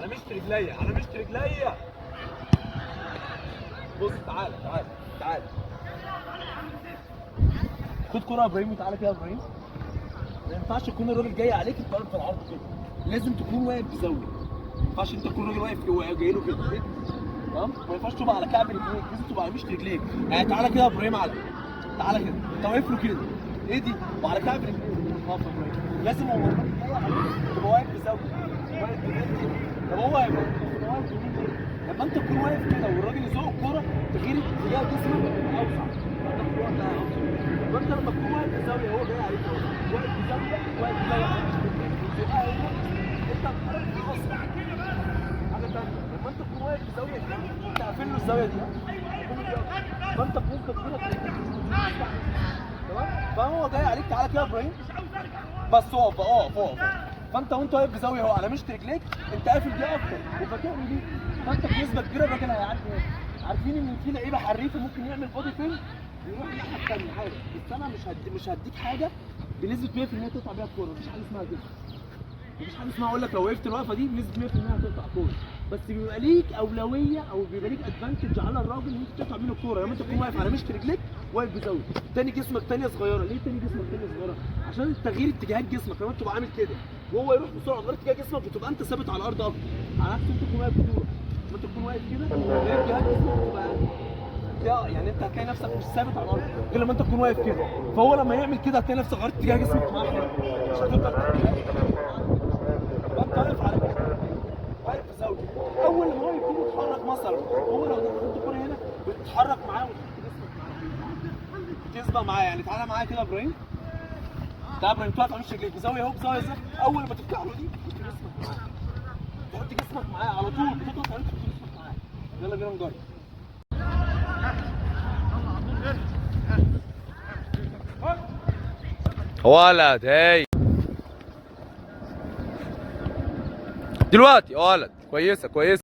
على مشط رجليا، على مشط رجليا. بص تعالى تعالى تعالى، خد كرة يا ابراهيم وتعالى كده يا ابراهيم. ما ينفعش يكون الراجل جاي عليك انت واقف في العرض كده، لازم تكون واقف بزاويه. ما ينفعش انت تكون راجل واقف جاي له كده، تمام؟ ما ينفعش تبقى على كعب رجليك، لازم تبقى على مشط رجليك. يعني تعالى كده يا ابراهيم، على تعالى كده، انت واقف له كده، ايه دي؟ وعلى كعب رجليك. اقف يا ابراهيم، لازم هو الراجل جاي عليك تبقى واقف بزاويه، واقف بجد كده. طب هو هيبقى واقف بمين ليه؟ لما انت تكون واقف كده والراجل يزق الكوره تغير اتجاه جسمك اوسع، فانت لما تكون واقف بزاويه هو جاي عليك اهو، واقف بزاويه، واقف بزاويه على مشط رجليك، يبقى هنا انت بتتحرك اسرع. حاجه ثانيه، لما انت تكون واقف بزاويه كده انت قافل له الزاويه دي، فانت ممكن كده تمام؟ فهو جاي عليك، تعالى كده يا ابراهيم، بس اقف اقف اقف. فانت وانت واقف بزاويه اهو على مشط رجليك انت قافل دي اكتر وفاتحني دي، فانت بنسبه كبيره الراجل هيعدي هنا. عارفين ان في لعيبه حريفه ممكن يعمل بودي فيلم يروح الناحيه الثانيه عادي، بس انا مش هديك حاجه بنسبه 100% تقطع بيها الكوره، مفيش حاجه اسمها كده. مفيش حاجه اسمها اقول لك لو وقفت الوقفه دي بنسبه 100% هتقطع كوره، بس بيبقى ليك اولويه او بيبقى ليك ادفانتج على الراجل ان انت تقطع منه الكوره لما انت تكون واقف على مشط رجليك واقف بزاويه. تاني جسمك تانيه صغيره، ليه تاني جسمك تانيه صغيره؟ عشان التغيير اتجاهات جسمك، لما انت تبقى عامل كده وهو يروح بسرعه غير اتجاه جسمك بتبقى انت ثابت على الارض اكتر، على عكس انت تكون واقف بطوله. لما انت تكون واقف كده غير اتجاهات جسمك بتبقى يعني انت هتلاقي نفسك مش ثابت على الارض غير لما انت تكون واقف كده، فهو لما يعمل كده هتلاقي نفسك غيرت اتجاه جسمك معاه مش هتقدر فانت واقف على واقف بزاويه. اول لما هو يبتدي يتحرك مثلا هو لو دخلت الكوره هنا بتتحرك معاه وتحط جسمك معاه بتسبق معاه. يعني تعالى معايا كده يا ابراهيم، تعالى يا ابراهيم تقف على مشط رجليك بزاويه اهو، بزاويه ازاي؟ اول ما تفتح له دي تحط جسمك معاه، تحط جسمك معاه على طول، بتضغط عليه تحط جسمك معاه. يلا بينا نجرب. ولد هاي دلوقتي يا ولد، كويسه كويسه.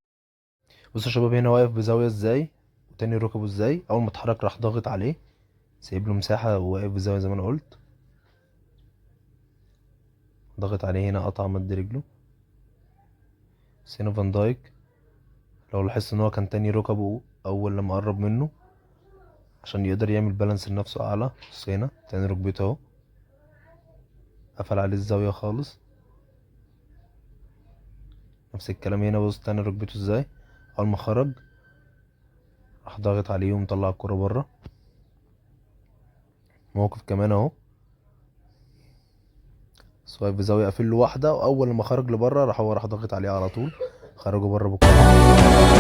بصوا يا شباب هنا واقف بزاويه ازاي وتاني ركبه ازاي. اول ما اتحرك راح ضاغط عليه، سايب له مساحه وواقف بزاويه زي ما انا قلت. ضاغط عليه هنا، قطع مد رجله. بس هنا فان دايك لو لاحظت ان هو كان تاني ركبه اول لما قرب منه عشان يقدر يعمل بالانس لنفسه اعلى. بص هنا تاني ركبته اهو، قفل عليه الزاويه خالص. نفس الكلام هنا، بص تاني ركبته ازاي، اول ما خرج راح ضاغط عليه ومطلع الكرة بره. موقف كمان اهو، بس واقف بزاوية قافل له واحدة، واول لما خرج لبره راح ضاغط عليه على طول، خرجه بره بالكرة.